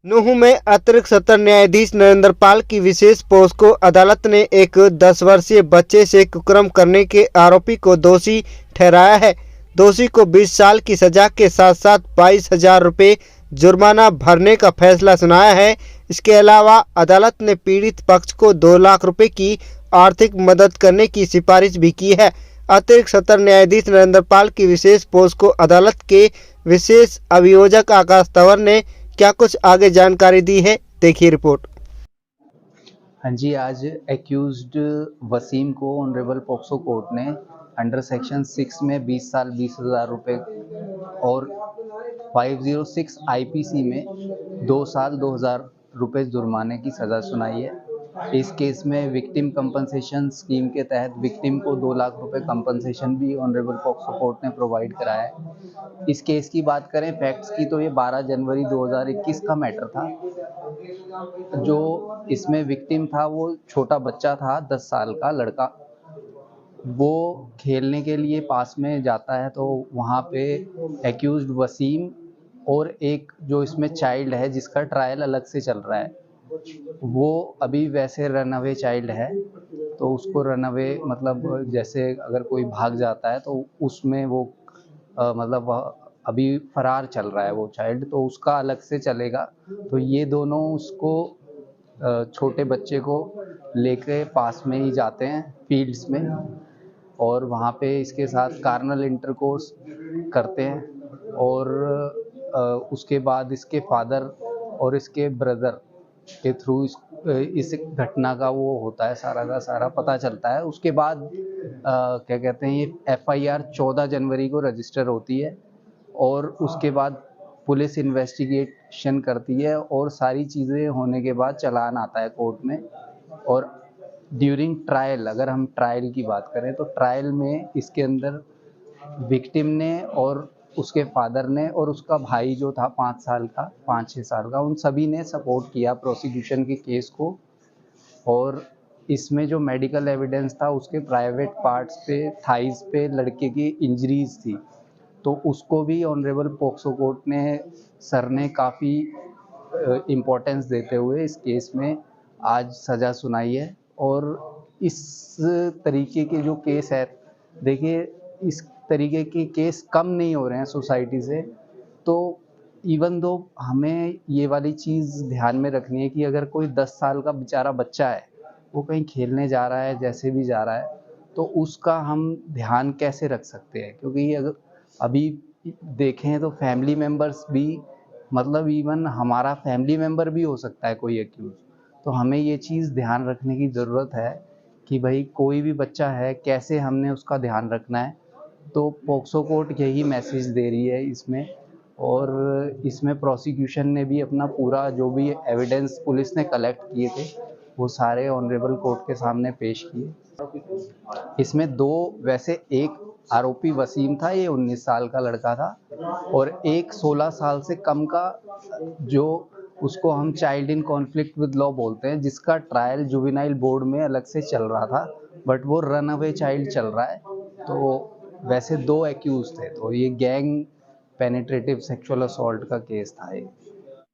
नूंह में अतिरिक्त सत्र न्यायाधीश नरेंद्र पाल की विशेष पोस्को अदालत ने एक 10 वर्षीय बच्चे से कुकर्म करने के आरोपी को दोषी ठहराया है। दोषी को 20 साल की सजा के साथ साथ 22,000 रुपये जुर्माना भरने का फैसला सुनाया है। इसके अलावा अदालत ने पीड़ित पक्ष को 2 लाख रुपए की आर्थिक मदद करने की सिफारिश भी की है। अतिरिक्त सत्र न्यायाधीश नरेंद्र पाल की विशेष पोस्को अदालत के विशेष अभियोजक आकाश तंवर ने क्या कुछ आगे जानकारी दी है, देखिए रिपोर्ट। हाँ जी, आज एक्यूज्ड वसीम को ऑनरेबल पॉक्सो कोर्ट ने अंडर सेक्शन 6 में 20 साल 20,000 रुपये और 506 आईपीसी में 2 साल 2,000 रुपये जुर्माने की सज़ा सुनाई है। इस केस में विक्टिम कंपनसेशन स्कीम के तहत विक्टिम को 2 लाख रुपए कंपनसेशन भी ऑनरेबल पॉक्सो कोर्ट ने प्रोवाइड कराया है। इस केस की बात करें फैक्ट्स की तो ये 12 जनवरी 2021 का मैटर था। जो इसमें विक्टिम था वो छोटा बच्चा था, 10 साल का लड़का। वो खेलने के लिए पास में जाता है तो वहाँ पे एक्यूज्ड वसीम और एक जो इसमें चाइल्ड है जिसका ट्रायल अलग से चल रहा है, वो अभी वैसे रन अवे चाइल्ड है। तो उसको रन अवे मतलब जैसे अगर कोई भाग जाता है तो उसमें वो मतलब अभी फरार चल रहा है वो चाइल्ड, तो उसका अलग से चलेगा। तो ये दोनों उसको छोटे बच्चे को लेके पास में ही जाते हैं फील्ड्स में और वहाँ पे इसके साथ कार्नल इंटरकोर्स करते हैं और उसके बाद इसके फादर और इसके ब्रदर के थ्रू इस घटना का वो होता है, सारा का सारा पता चलता है। उसके बाद क्या कहते हैं, ये FIR 14 जनवरी को रजिस्टर होती है और उसके बाद पुलिस इन्वेस्टिगेशन करती है और सारी चीज़ें होने के बाद चालान आता है कोर्ट में। और ड्यूरिंग ट्रायल, अगर हम ट्रायल की बात करें तो ट्रायल में इसके अंदर विक्टिम ने और उसके फादर ने और उसका भाई जो था 5-6 साल का, उन सभी ने सपोर्ट किया प्रोसिक्यूशन के केस को। और इसमें जो मेडिकल एविडेंस था उसके प्राइवेट पार्ट्स पे, थाइस पे लड़के की इंजरीज थी, तो उसको भी ऑनरेबल पॉक्सो कोर्ट ने सर ने काफ़ी इम्पोर्टेंस देते हुए इस केस में आज सज़ा सुनाई है। और इस तरीके के जो केस है, देखिए इस तरीके के केस कम नहीं हो रहे हैं सोसाइटी से। तो इवन दो हमें ये वाली चीज़ ध्यान में रखनी है कि अगर कोई 10 साल का बेचारा बच्चा है, वो कहीं खेलने जा रहा है, जैसे भी जा रहा है, तो उसका हम ध्यान कैसे रख सकते हैं, क्योंकि अगर अभी देखें तो फैमिली मेम्बर्स भी, मतलब इवन हमारा फैमिली मेम्बर भी हो सकता है कोई एक्यूज। तो हमें ये चीज़ ध्यान रखने की ज़रूरत है कि भाई कोई भी बच्चा है, कैसे हमने उसका ध्यान रखना है। तो पॉक्सो कोर्ट यही मैसेज दे रही है इसमें। और इसमें प्रोसिक्यूशन ने भी अपना पूरा जो भी एविडेंस पुलिस ने कलेक्ट किए थे वो सारे ऑनरेबल कोर्ट के सामने पेश किए। इसमें दो, वैसे एक आरोपी वसीम था, ये 19 साल का लड़का था, और एक 16 साल से कम का, जो उसको हम child in conflict with law बोलते हैं, जिसका ट्रायल जुवेनाइल बोर्ड में अलग से चल रहा था, बट वो रन अवे चाइल्ड चल रहा है। तो वैसे 2 एक्यूज थे, तो ये गैंग पेनिट्रेटिव सेक्सुअल असॉल्ट का केस था ये।